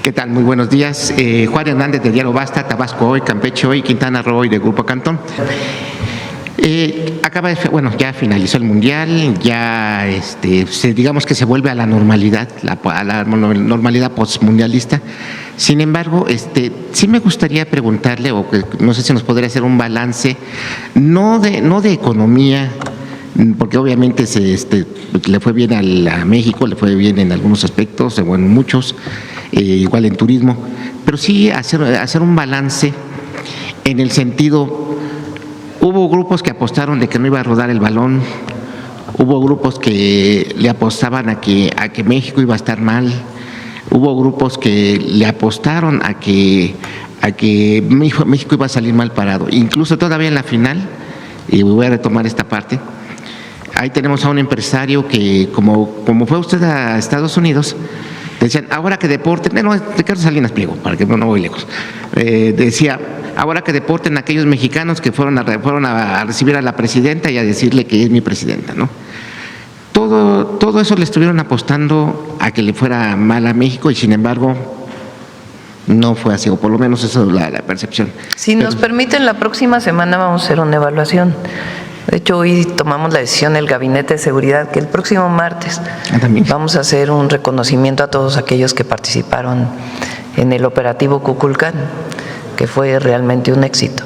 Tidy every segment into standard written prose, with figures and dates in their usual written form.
¿Qué tal? Muy buenos días. Juan Hernández de Diario Basta, Tabasco Hoy, Campeche Hoy, Quintana Roo Hoy de Grupo Cantón. Ya finalizó el Mundial, ya digamos que se vuelve a la normalidad, a la normalidad postmundialista. Sin embargo, sí me gustaría preguntarle, o que no sé si nos podría hacer un balance, no de economía, porque obviamente le fue bien a México, le fue bien en algunos aspectos, en muchos, igual en turismo, pero sí hacer un balance en el sentido. Hubo grupos que apostaron de que no iba a rodar el balón, hubo grupos que le apostaban a que México iba a estar mal, hubo grupos que le apostaron a que México iba a salir mal parado. Incluso todavía en la final, y voy a retomar esta parte, ahí tenemos a un empresario que, como fue usted a Estados Unidos, decían, ahora que deporten, Ricardo Salinas Pliego, para que no voy lejos, decía, ahora que deporten a aquellos mexicanos que fueron a recibir a la presidenta y a decirle que es mi presidenta, ¿no? Todo eso le estuvieron apostando a que le fuera mal a México y sin embargo no fue así, o por lo menos eso es la percepción. Si nos permiten, la próxima semana vamos a hacer una evaluación. De hecho, hoy tomamos la decisión del Gabinete de Seguridad que el próximo martes vamos a hacer un reconocimiento a todos aquellos que participaron en el operativo Kukulcán, que fue realmente un éxito.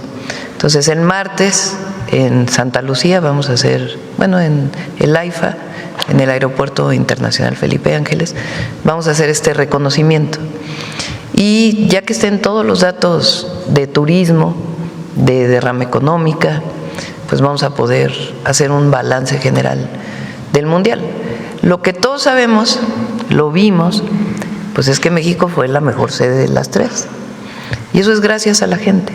Entonces, el martes en Santa Lucía vamos a hacer, en el AIFA, en el Aeropuerto Internacional Felipe Ángeles, vamos a hacer este reconocimiento. Y ya que estén todos los datos de turismo, de derrama económica, pues vamos a poder hacer un balance general del Mundial. Lo que todos sabemos, lo vimos, pues es que México fue la mejor sede de las tres. Y eso es gracias a la gente.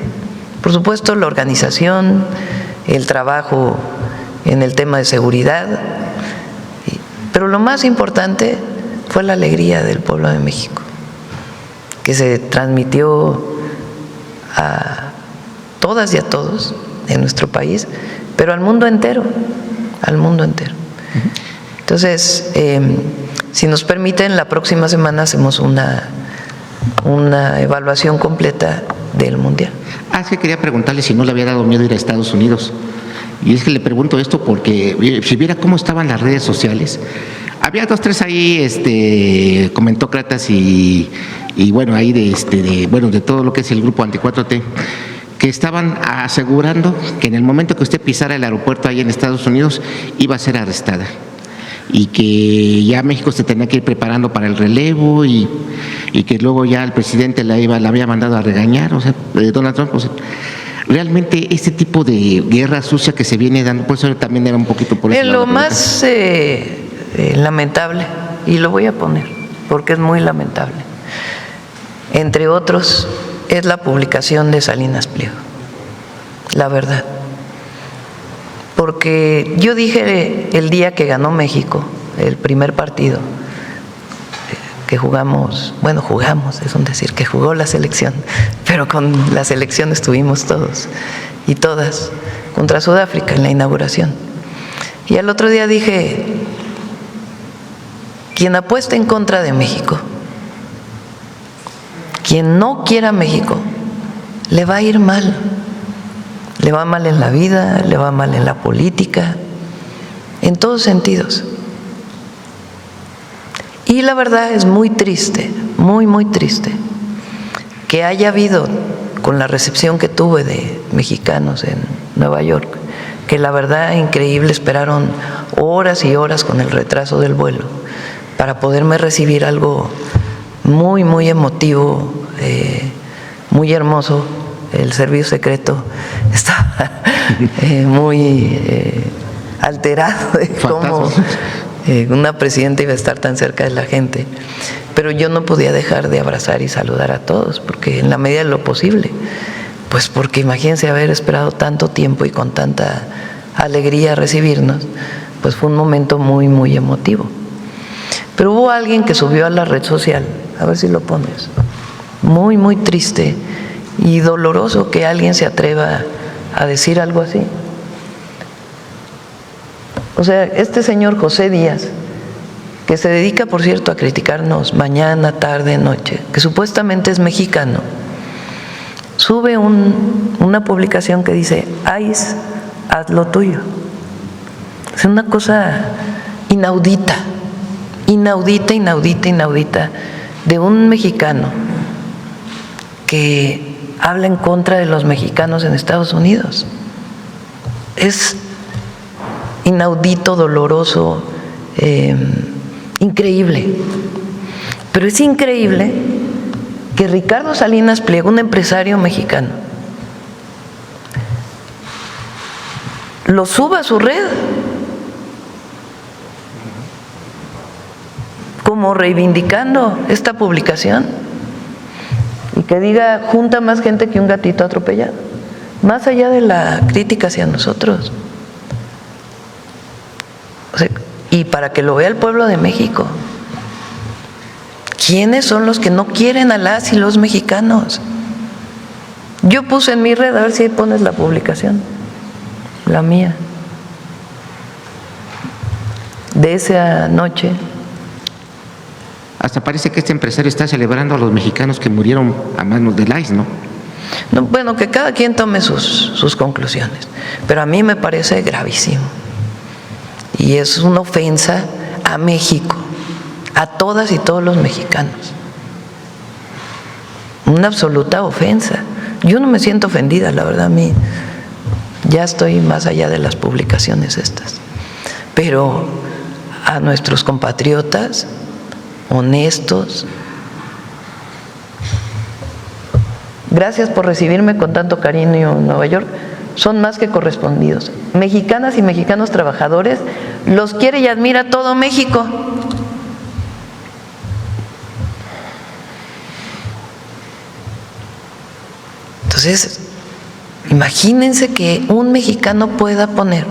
Por supuesto, la organización, el trabajo en el tema de seguridad, pero lo más importante fue la alegría del pueblo de México, que se transmitió a todas y a todos en nuestro país, pero al mundo entero, al mundo entero. Entonces, si nos permiten, la próxima semana hacemos una evaluación completa del Mundial. Es que quería preguntarle si no le había dado miedo ir a Estados Unidos. Y es que le pregunto esto porque si viera cómo estaban las redes sociales, había 2, 3 ahí comentócratas y ahí de todo lo que es el grupo Anti-4T, que estaban asegurando que en el momento que usted pisara el aeropuerto ahí en Estados Unidos iba a ser arrestada y que ya México se tenía que ir preparando para el relevo y que luego ya el presidente la había mandado a regañar, Donald Trump. Realmente este tipo de guerra sucia que se viene dando, por eso también era un poquito por eso. Lo más lamentable, y lo voy a poner porque es muy lamentable, entre otros, es la publicación de Salinas Pliego, la verdad. Porque yo dije el día que ganó México, el primer partido que jugamos, es un decir, que jugó la selección, pero con la selección estuvimos todos y todas contra Sudáfrica en la inauguración. Y al otro día dije, quien apueste en contra de México, quien no quiera México, le va a ir mal. Le va mal en la vida, le va mal en la política, en todos sentidos. Y la verdad es muy triste, muy, muy triste, que haya habido, con la recepción que tuve de mexicanos en Nueva York, que la verdad increíble, esperaron horas y horas con el retraso del vuelo para poderme recibir, algo muy, muy emotivo, muy hermoso. El servicio secreto estaba muy alterado de cómo una presidenta iba a estar tan cerca de la gente, pero yo no podía dejar de abrazar y saludar a todos, porque en la medida de lo posible, pues porque imagínense haber esperado tanto tiempo y con tanta alegría recibirnos, pues fue un momento muy, muy emotivo. Pero hubo alguien que subió a la red social, a ver si lo pones, muy, muy triste y doloroso que alguien se atreva a decir algo así. O sea, este señor José Díaz que se dedica, por cierto, a criticarnos mañana, tarde, noche, que supuestamente es mexicano, sube una publicación que dice: ICE, haz lo tuyo. Es una cosa inaudita, inaudita, inaudita, inaudita, de un mexicano que habla en contra de los mexicanos en Estados Unidos. Es inaudito, doloroso, increíble. Pero es increíble que Ricardo Salinas Pliego, un empresario mexicano, lo suba a su red como reivindicando esta publicación, y que diga: junta más gente que un gatito atropellado, más allá de la crítica hacia nosotros. O sea, y para que lo vea el pueblo de México, ¿quiénes son los que no quieren a las y los mexicanos? Yo puse en mi red, a ver si pones la publicación, la mía, de esa noche. Hasta parece que este empresario está celebrando a los mexicanos que murieron a manos del ICE, ¿no? No, bueno, que cada quien tome sus conclusiones, pero a mí me parece gravísimo. Y es una ofensa a México, a todas y todos los mexicanos. Una absoluta ofensa. Yo no me siento ofendida, la verdad, a mí ya estoy más allá de las publicaciones estas. Pero a nuestros compatriotas honestos, gracias por recibirme con tanto cariño en Nueva York, son más que correspondidos. Mexicanas y mexicanos trabajadores, los quiere y admira todo México. Entonces, imagínense que un mexicano pueda poner,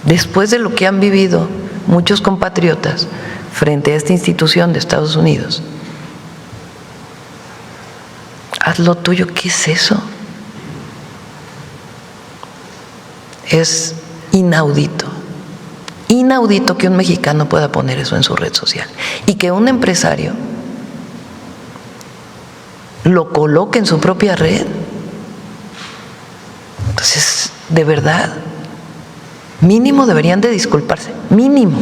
después de lo que han vivido muchos compatriotas frente a esta institución de Estados Unidos: haz lo tuyo. ¿Qué es eso? Es inaudito, inaudito que un mexicano pueda poner eso en su red social y que un empresario lo coloque en su propia red. Entonces, de verdad, mínimo deberían de disculparse, mínimo,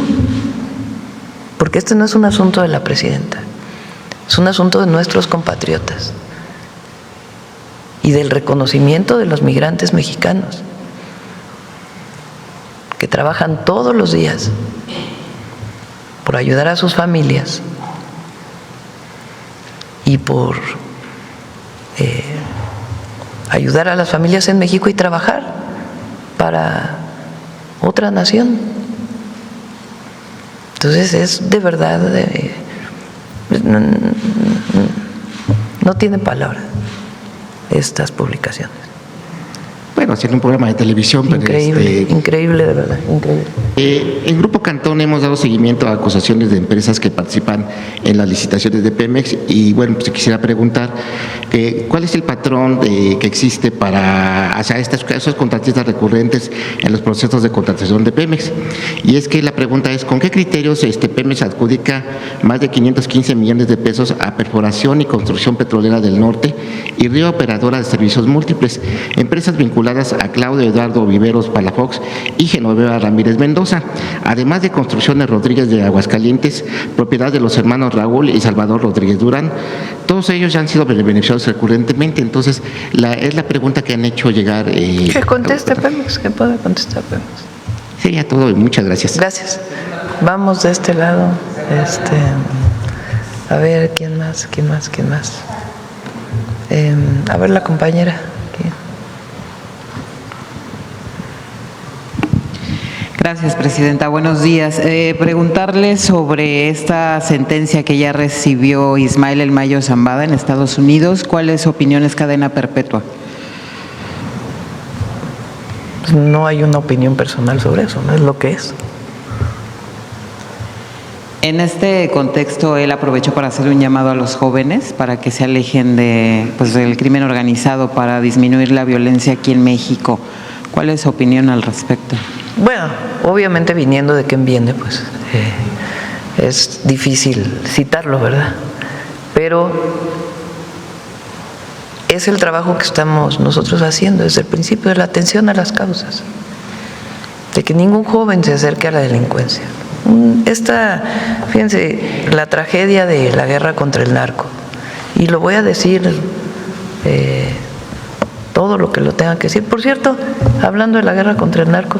porque este no es un asunto de la presidenta, es un asunto de nuestros compatriotas y del reconocimiento de los migrantes mexicanos que trabajan todos los días por ayudar a sus familias y por ayudar a las familias en México y trabajar para otra nación. Entonces es de verdad, no tiene palabra estas publicaciones. Bueno, haciendo un programa de televisión. Increíble, pero increíble, de verdad, increíble. En Grupo Cantón hemos dado seguimiento a acusaciones de empresas que participan en las licitaciones de Pemex y bueno, pues quisiera preguntar ¿cuál es el patrón que existe para hacia esos contratistas recurrentes en los procesos de contratación de Pemex? Y es que la pregunta es: ¿con qué criterios Pemex adjudica más de 515 millones de pesos a Perforación y Construcción Petrolera del Norte y Río Operadora de Servicios Múltiples, empresas vinculadas a Claudio Eduardo Viveros Palafox y Genoveva Ramírez Mendoza, además de Construcciones Rodríguez de Aguascalientes, propiedad de los hermanos Raúl y Salvador Rodríguez Durán? Todos ellos ya han sido beneficiados recurrentemente. Entonces, es la pregunta que han hecho llegar. Que conteste Pemex, que pueda contestar Pemex. Sería todo y muchas gracias. Gracias. Vamos de este lado. A ver, ¿quién más? A ver, la compañera. Gracias, presidenta. Buenos días. Preguntarle sobre esta sentencia que ya recibió Ismael El Mayo Zambada en Estados Unidos. ¿Cuál es su opinión? ¿Es cadena perpetua? Pues no hay una opinión personal sobre eso, no es lo que es. En este contexto, él aprovechó para hacer un llamado a los jóvenes para que se alejen del crimen organizado para disminuir la violencia aquí en México. ¿Cuál es su opinión al respecto? Bueno, obviamente viniendo de quien viene, pues es difícil citarlo, ¿verdad? Pero es el trabajo que estamos nosotros haciendo desde el principio, de la atención a las causas, de que ningún joven se acerque a la delincuencia. Fíjense, la tragedia de la guerra contra el narco, y lo voy a decir todo lo que lo tenga que decir. Por cierto, hablando de la guerra contra el narco,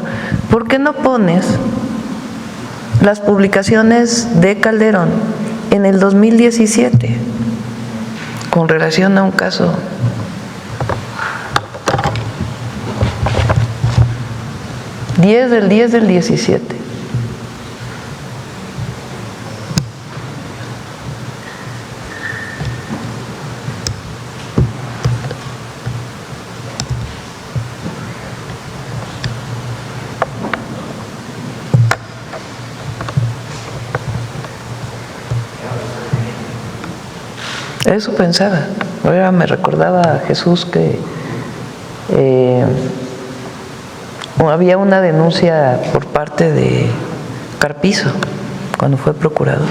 ¿por qué no pones las publicaciones de Calderón en el 2017 con relación a un caso? del 10 del 17. Eso pensaba. Ahora me recordaba a Jesús que había una denuncia por parte de Carpizo cuando fue procurador.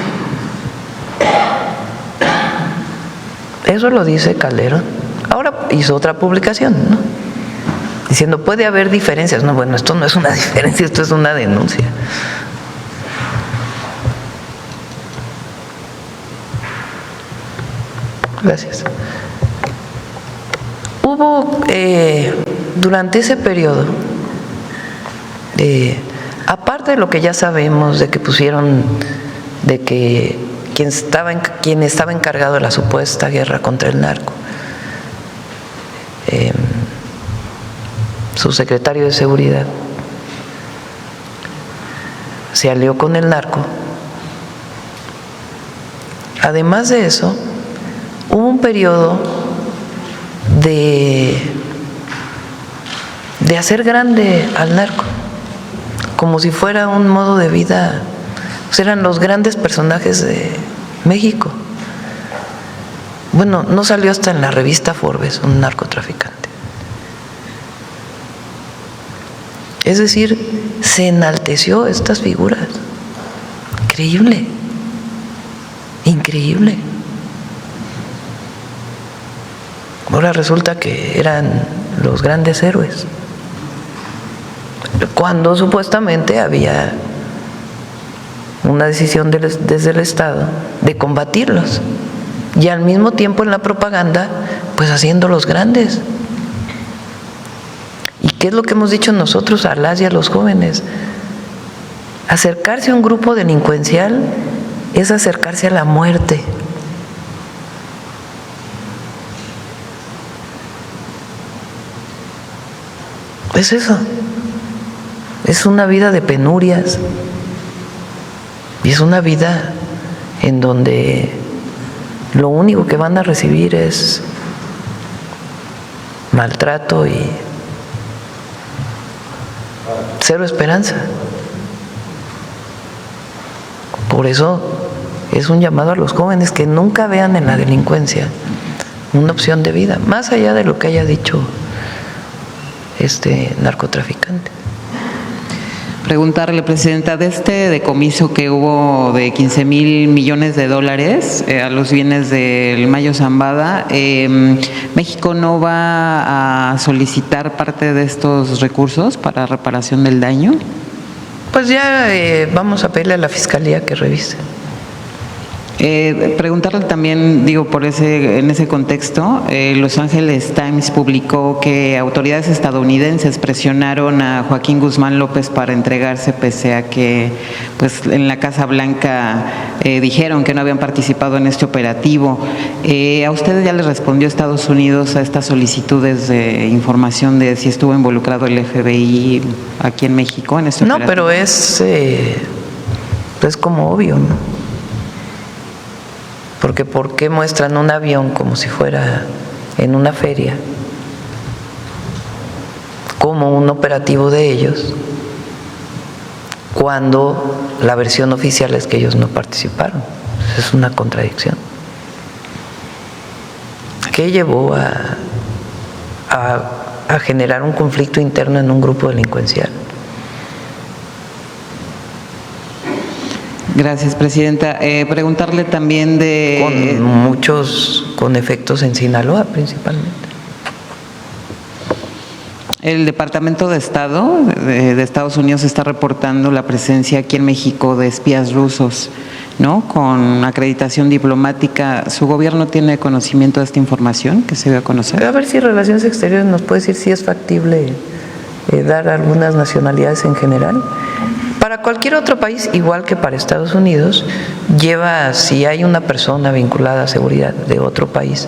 Eso lo dice Calderón. Ahora hizo otra publicación, ¿no? Diciendo, puede haber diferencias. No, bueno, esto no es una diferencia, esto es una denuncia. Gracias. Hubo, durante ese periodo, aparte de lo que ya sabemos, de que pusieron, de que quien estaba encargado de la supuesta guerra contra el narco, su secretario de Seguridad, se alió con el narco. Además de eso, hubo un periodo de hacer grande al narco, como si fuera un modo de vida. Pues eran los grandes personajes de México. Bueno, no salió hasta en la revista Forbes un narcotraficante. Es decir, se enalteció estas figuras. Increíble, increíble. Ahora resulta que eran los grandes héroes, cuando supuestamente había una decisión desde el Estado de combatirlos, y al mismo tiempo en la propaganda, pues haciéndolos grandes. ¿Y qué es lo que hemos dicho nosotros a las y a los jóvenes? Acercarse a un grupo delincuencial es acercarse a la muerte. Es eso, es una vida de penurias, y es una vida en donde lo único que van a recibir es maltrato y cero esperanza. Por eso es un llamado a los jóvenes que nunca vean en la delincuencia una opción de vida, más allá de lo que haya dicho este narcotraficante. Preguntarle, Presidenta, de este decomiso que hubo de 15,000 millones de dólares a los bienes del Mayo Zambada, ¿México no va a solicitar parte de estos recursos para reparación del daño? Pues ya vamos a pedirle a la Fiscalía que revise. Preguntarle también, digo, en ese contexto, Los Angeles Times publicó que autoridades estadounidenses presionaron a Joaquín Guzmán López para entregarse, pese a que pues en la Casa Blanca dijeron que no habían participado en este operativo. ¿A ustedes ya les respondió Estados Unidos a estas solicitudes de información de si estuvo involucrado el FBI aquí en México en este operativo? No, pero es como obvio, ¿no? Porque ¿por qué muestran un avión como si fuera en una feria, como un operativo de ellos, cuando la versión oficial es que ellos no participaron? Es una contradicción. ¿Qué llevó a generar un conflicto interno en un grupo delincuencial? Gracias, presidenta. Preguntarle también con efectos en Sinaloa principalmente. El Departamento de Estado de Estados Unidos está reportando la presencia aquí en México de espías rusos, ¿no? Con acreditación diplomática. ¿Su gobierno tiene conocimiento de esta información que se dio a conocer? A ver si Relaciones Exteriores nos puede decir si es factible dar algunas nacionalidades en general. Para cualquier otro país, igual que para Estados Unidos, si hay una persona vinculada a seguridad de otro país,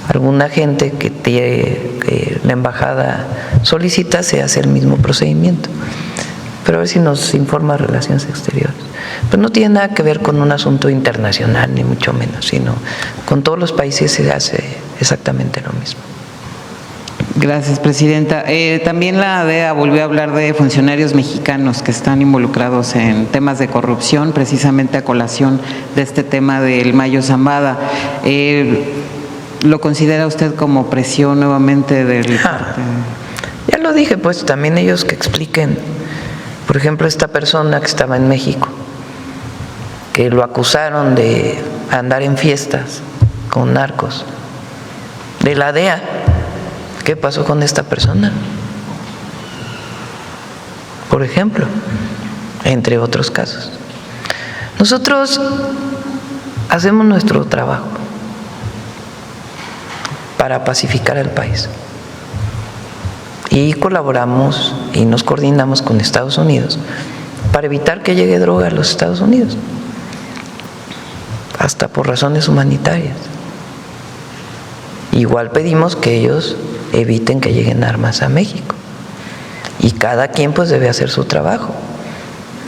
alguna gente que la embajada solicita, se hace el mismo procedimiento. Pero a ver si nos informa Relaciones Exteriores. Pero no tiene nada que ver con un asunto internacional, ni mucho menos, sino con todos los países se hace exactamente lo mismo. Gracias, presidenta. También la DEA volvió a hablar de funcionarios mexicanos que están involucrados en temas de corrupción, precisamente a colación de este tema del Mayo Zambada. ¿Lo considera usted como presión nuevamente del parte? Ya lo dije, pues también ellos que expliquen. Por ejemplo, esta persona que estaba en México, que lo acusaron de andar en fiestas con narcos, de la DEA. ¿Qué pasó con esta persona? Por ejemplo, entre otros casos. Nosotros hacemos nuestro trabajo para pacificar al país y colaboramos y nos coordinamos con Estados Unidos para evitar que llegue droga a los Estados Unidos, hasta por razones humanitarias. Igual pedimos que ellos eviten que lleguen armas a México. Y cada quien pues debe hacer su trabajo.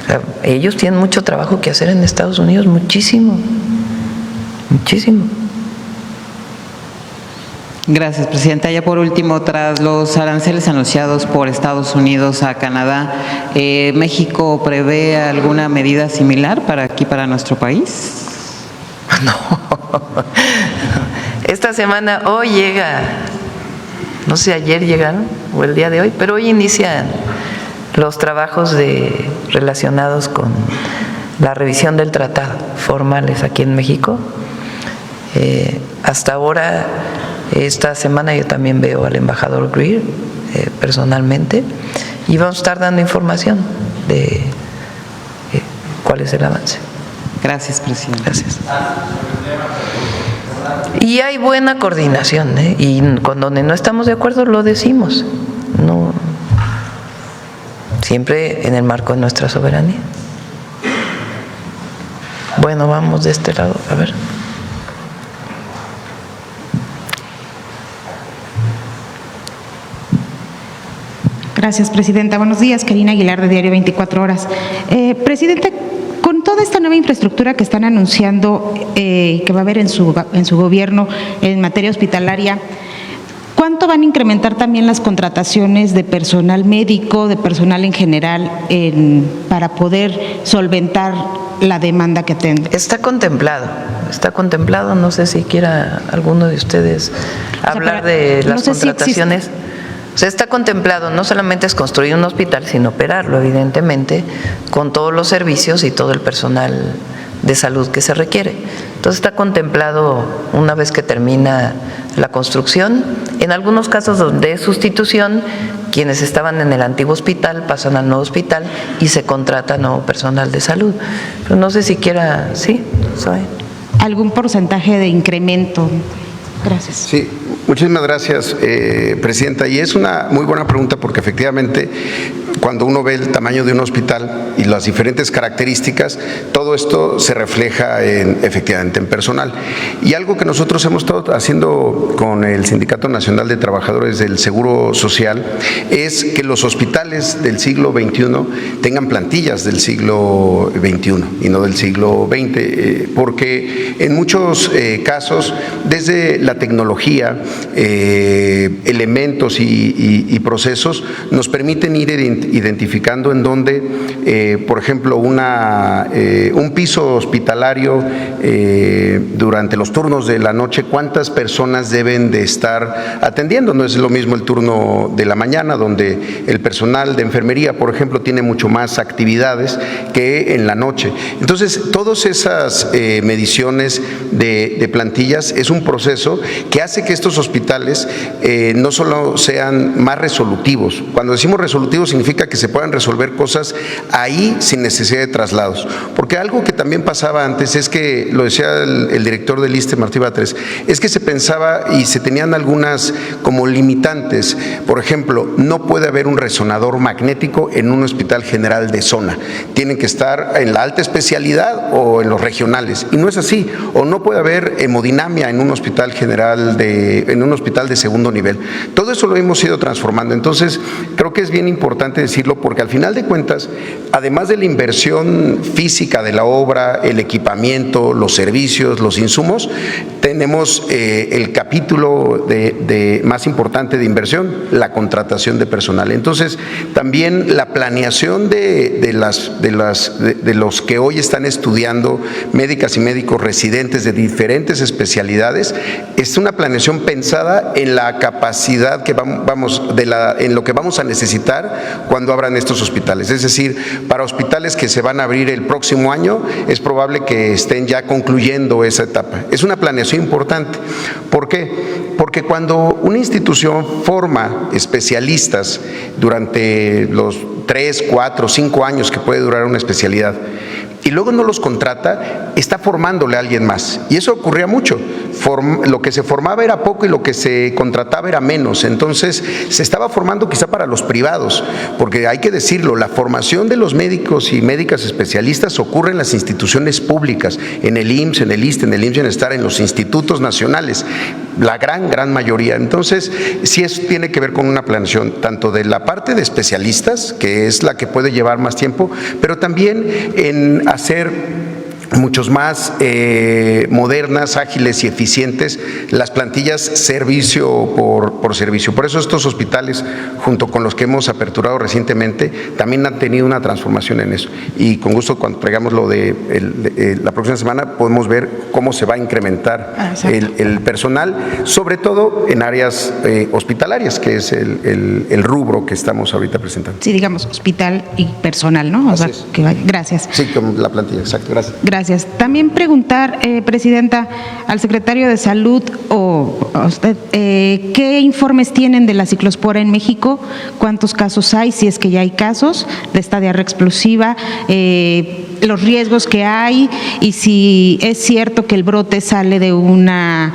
O sea, ellos tienen mucho trabajo que hacer en Estados Unidos, muchísimo, muchísimo. Gracias, presidenta. Ya por último, tras los aranceles anunciados por Estados Unidos a Canadá, ¿México prevé alguna medida similar para nuestro país? No. Esta semana, hoy llega, no sé, ayer llegaron o el día de hoy, pero hoy inician los trabajos relacionados con la revisión del tratado, formales aquí en México. Hasta ahora, esta semana yo también veo al embajador Greer personalmente y vamos a estar dando información de cuál es el avance. Gracias, presidente. Gracias. Y hay buena coordinación, y cuando no estamos de acuerdo lo decimos, no, siempre en el marco de nuestra soberanía. Bueno, vamos de este lado, a ver. Gracias, presidenta. Buenos días, Karina Aguilar, de Diario 24 Horas. Presidenta, con toda esta nueva infraestructura que están anunciando que va a haber en su gobierno en materia hospitalaria, ¿cuánto van a incrementar también las contrataciones de personal médico, de personal en general, para poder solventar la demanda que atende? Está contemplado, no sé si quiera alguno de ustedes hablar de las contrataciones. O sea, está contemplado, no solamente es construir un hospital, sino operarlo, evidentemente, con todos los servicios y todo el personal de salud que se requiere. Entonces está contemplado una vez que termina la construcción. En algunos casos donde es sustitución, quienes estaban en el antiguo hospital pasan al nuevo hospital y se contrata nuevo personal de salud. Pero no sé si quiera, ¿sí? ¿Algún porcentaje de incremento? Gracias. Sí, muchísimas gracias, presidenta. Y es una muy buena pregunta porque efectivamente cuando uno ve el tamaño de un hospital y las diferentes características, todo esto se refleja efectivamente en personal. Y algo que nosotros hemos estado haciendo con el Sindicato Nacional de Trabajadores del Seguro Social es que los hospitales del siglo XXI tengan plantillas del siglo XXI y no del siglo XX, porque en muchos casos, desde la la tecnología, elementos y procesos nos permiten ir identificando en dónde, por ejemplo, un piso hospitalario durante los turnos de la noche, cuántas personas deben de estar atendiendo. No es lo mismo el turno de la mañana, donde el personal de enfermería, por ejemplo, tiene mucho más actividades que en la noche. Entonces, todas esas mediciones de plantillas es un proceso que hace que estos hospitales no solo sean más resolutivos. Cuando decimos resolutivos significa que se puedan resolver cosas ahí sin necesidad de traslados. Porque algo que también pasaba antes es que, lo decía el director del ISSSTE, Martí Batres, es que se pensaba y se tenían algunas como limitantes. Por ejemplo, no puede haber un resonador magnético en un hospital general de zona. Tienen que estar en la alta especialidad o en los regionales. Y no es así. O no puede haber hemodinamia en un hospital general, en un hospital de segundo nivel. Todo eso lo hemos ido transformando. Entonces, creo que es bien importante decirlo porque al final de cuentas, además de la inversión física de la obra, el equipamiento, los servicios, los insumos, tenemos el capítulo más importante de inversión, la contratación de personal. Entonces, también la planeación de los que hoy están estudiando, médicas y médicos residentes de diferentes especialidades, es una planeación pensada en la capacidad que en lo que vamos a necesitar cuando abran estos hospitales. Es decir, para hospitales que se van a abrir el próximo año, es probable que estén ya concluyendo esa etapa. Es una planeación importante. ¿Por qué? Porque cuando una institución forma especialistas durante los 3, 4, 5 años que puede durar una especialidad, y luego no los contrata, está formándole a alguien más. Y eso ocurría mucho. Lo que se formaba era poco y lo que se contrataba era menos. Entonces, se estaba formando quizá para los privados, porque hay que decirlo, la formación de los médicos y médicas especialistas ocurre en las instituciones públicas, en el IMSS, en el ISSSTE, en el IMSS Bienestar, en los institutos nacionales, la gran mayoría. Entonces, sí eso tiene que ver con una planeación, tanto de la parte de especialistas, que es la que puede llevar más tiempo, pero también en hacer muchos más modernas, ágiles y eficientes las plantillas servicio por servicio. Por eso estos hospitales, junto con los que hemos aperturado recientemente, también han tenido una transformación en eso. Y con gusto, cuando traigamos lo de la próxima semana, podemos ver cómo se va a incrementar el personal, sobre todo en áreas hospitalarias, que es el rubro que estamos ahorita presentando. Sí, digamos, hospital y personal, ¿no? O sea, que vaya. Gracias. Sí, con la plantilla, exacto. Gracias. Gracias. También preguntar, Presidenta, al secretario de Salud o a usted, ¿qué informes tienen de la ciclospora en México? ¿Cuántos casos hay? Si es que ya hay casos de esta diarrea explosiva, los riesgos que hay y si es cierto que el brote sale de una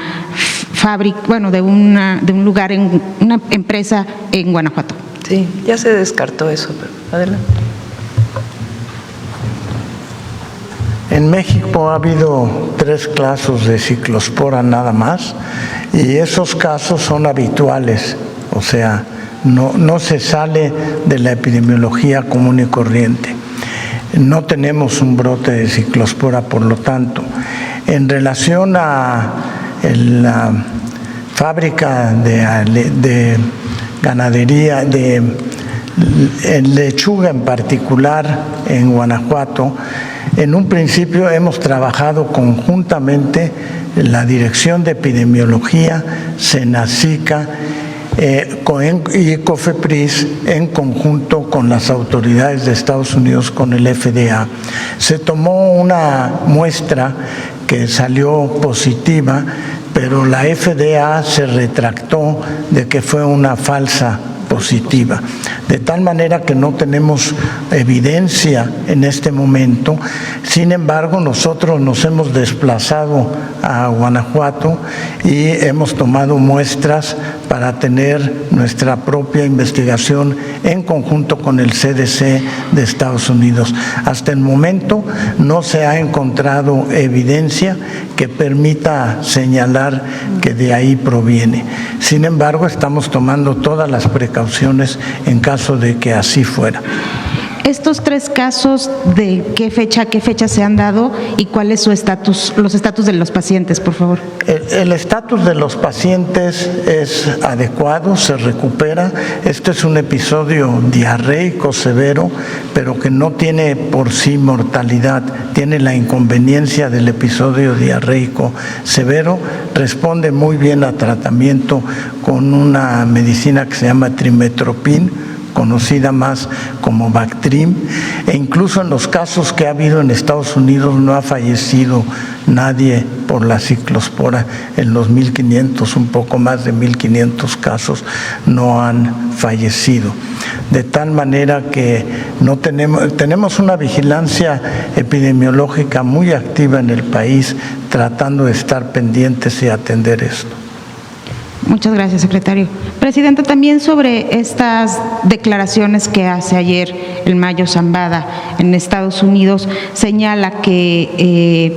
fábrica, bueno, de un lugar, en una empresa en Guanajuato. Sí, ya se descartó eso, pero adelante. En México ha habido 3 casos de ciclospora nada más y esos casos son habituales, o sea, no se sale de la epidemiología común y corriente. No tenemos un brote de ciclospora, por lo tanto. En relación a la fábrica de ganadería, de lechuga en particular en Guanajuato, en un principio hemos trabajado conjuntamente la Dirección de Epidemiología, Senacica y COFEPRIS en conjunto con las autoridades de Estados Unidos, con el FDA. Se tomó una muestra que salió positiva, pero la FDA se retractó de que fue una falsa positiva, de tal manera que no tenemos evidencia en este momento. Sin embargo, nosotros nos hemos desplazado a Guanajuato y hemos tomado muestras para tener nuestra propia investigación en conjunto con el CDC de Estados Unidos. Hasta el momento no se ha encontrado evidencia que permita señalar que de ahí proviene. Sin embargo, estamos tomando todas las precauciones en caso de que así fuera. Estos 3 casos, ¿de qué fecha a qué fecha se han dado y cuál es su estatus, los estatus de los pacientes, por favor? El estatus de los pacientes es adecuado, se recupera. Este es un episodio diarreico severo, pero que no tiene por sí mortalidad, tiene la inconveniencia del episodio diarreico severo, responde muy bien a tratamiento con una medicina que se llama trimetoprim, conocida más como Bactrim, e incluso en los casos que ha habido en Estados Unidos no ha fallecido nadie por la ciclospora. En los 1.500, un poco más de 1.500 casos no han fallecido. De tal manera que no tenemos una vigilancia epidemiológica muy activa en el país, tratando de estar pendientes y atender esto. Muchas gracias, secretario. Presidenta, también sobre estas declaraciones que hace ayer el Mayo Zambada en Estados Unidos, señala que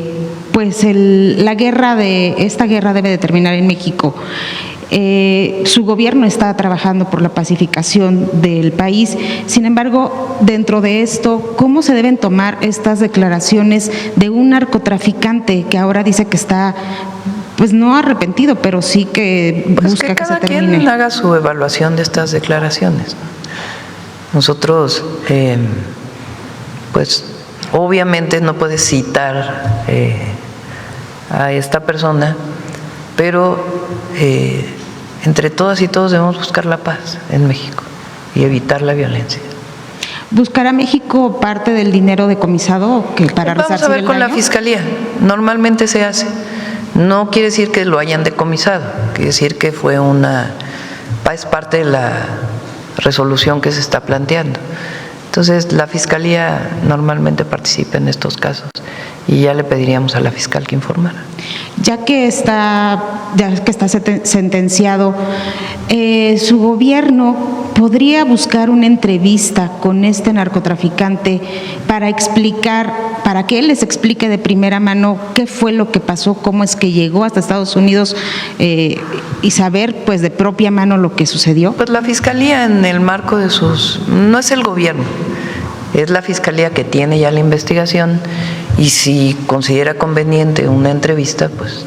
esta guerra debe de terminar en México. Su gobierno está trabajando por la pacificación del país. Sin embargo, dentro de esto, ¿cómo se deben tomar estas declaraciones de un narcotraficante que ahora dice que está, pues no arrepentido, pero sí que busca que se termine? Cada quien haga su evaluación de estas declaraciones. Nosotros, pues obviamente no puedes citar a esta persona, pero entre todas y todos debemos buscar la paz en México y evitar la violencia. ¿Buscará México parte del dinero decomisado que para Vamos resarcir a ver el con la daño? Fiscalía. Normalmente se hace. No quiere decir que lo hayan decomisado, quiere decir que es parte de la resolución que se está planteando. Entonces, la Fiscalía normalmente participa en estos casos y ya le pediríamos a la fiscal que informara. Ya que está sentenciado, su gobierno podría buscar una entrevista con este narcotraficante para que él les explique de primera mano qué fue lo que pasó, cómo es que llegó hasta Estados Unidos y saber pues de propia mano lo que sucedió. Pues la Fiscalía en el marco de no es el gobierno, es la Fiscalía que tiene ya la investigación y si considera conveniente una entrevista, pues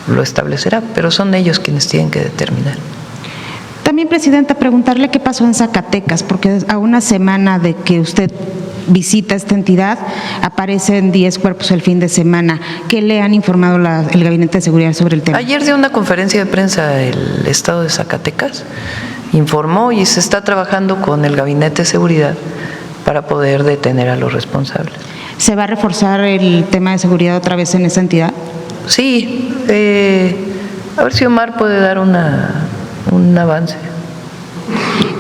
lo establecerá, pero son ellos quienes tienen que determinar. También, Presidenta, preguntarle qué pasó en Zacatecas, porque a una semana de que usted visita esta entidad, aparecen 10 cuerpos el fin de semana. ¿Qué le han informado el Gabinete de Seguridad sobre el tema? Ayer dio una conferencia de prensa el Estado de Zacatecas, informó y se está trabajando con el Gabinete de Seguridad para poder detener a los responsables. ¿Se va a reforzar el tema de seguridad otra vez en esa entidad? Sí, a ver si Omar puede dar un avance.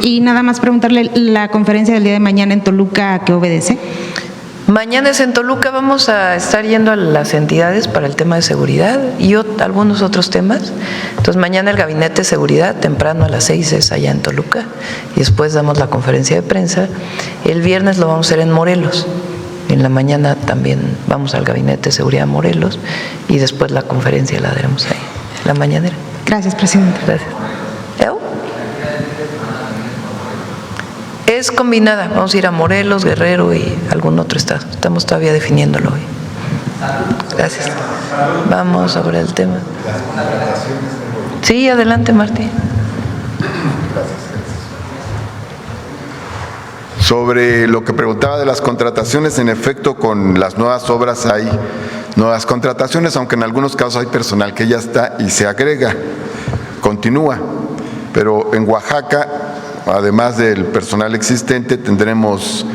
Y nada más preguntarle, ¿la conferencia del día de mañana en Toluca a qué obedece? Mañana es en Toluca, vamos a estar yendo a las entidades para el tema de seguridad y algunos otros temas. Entonces mañana el Gabinete de Seguridad, temprano a las 6 es allá en Toluca y después damos la conferencia de prensa. El viernes lo vamos a hacer en Morelos. En la mañana también vamos al Gabinete de Seguridad Morelos y después la conferencia la daremos ahí, la mañanera. Gracias, Presidenta. Gracias. Es combinada, vamos a ir a Morelos, Guerrero y algún otro estado. Estamos todavía definiéndolo hoy. Gracias. Vamos sobre el tema. Sí, adelante, Martín. Sobre lo que preguntaba de las contrataciones, en efecto, con las nuevas obras hay nuevas contrataciones, aunque en algunos casos hay personal que ya está y se agrega, continúa. Pero en Oaxaca, además del personal existente, tendremos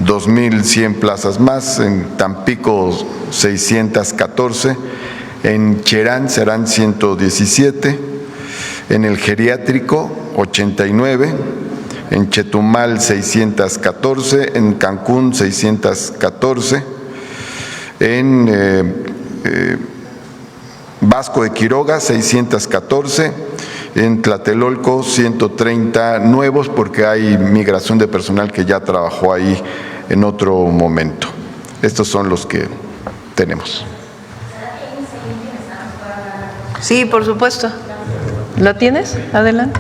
2.100 plazas más, en Tampico 614, en Cherán serán 117, en el geriátrico 89, en Chetumal 614, en Cancún 614, en Vasco de Quiroga 614, en Tlatelolco 130 nuevos porque hay migración de personal que ya trabajó ahí en otro momento. Estos son los que tenemos. Sí, por supuesto. ¿Lo tienes? Adelante.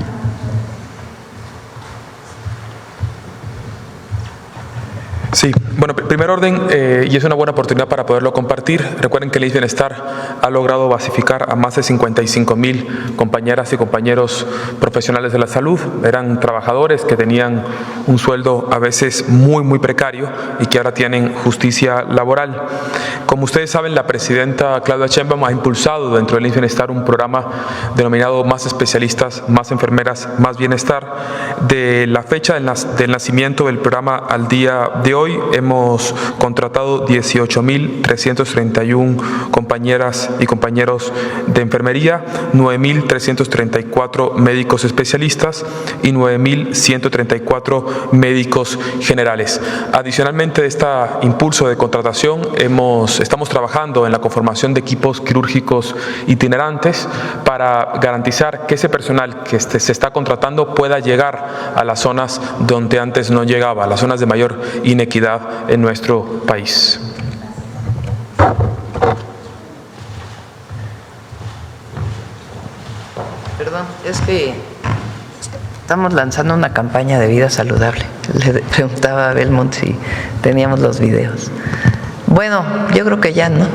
Sí, bueno, primer orden, y es una buena oportunidad para poderlo compartir. Recuerden que el IMSS Bienestar ha logrado basificar a más de 55,000 compañeras y compañeros profesionales de la salud. Eran trabajadores que tenían un sueldo a veces muy precario y que ahora tienen justicia laboral. Como ustedes saben, la presidenta Claudia Sheinbaum ha impulsado dentro del IMSS Bienestar un programa denominado Más Especialistas, Más Enfermeras, Más Bienestar. De la fecha del nacimiento del programa al día de hoy, hemos contratado 18,331 compañeras y compañeros de enfermería, 9,334 médicos especialistas y 9,134 médicos generales. Adicionalmente de este impulso de contratación, estamos trabajando en la conformación de equipos quirúrgicos itinerantes para garantizar que ese personal que se está contratando pueda llegar a las zonas donde antes no llegaba, a las zonas de mayor inequidad en nuestro país. Perdón, es que estamos lanzando una campaña de vida saludable. Le preguntaba a Belmont si teníamos los videos. Bueno, yo creo que ya, ¿no?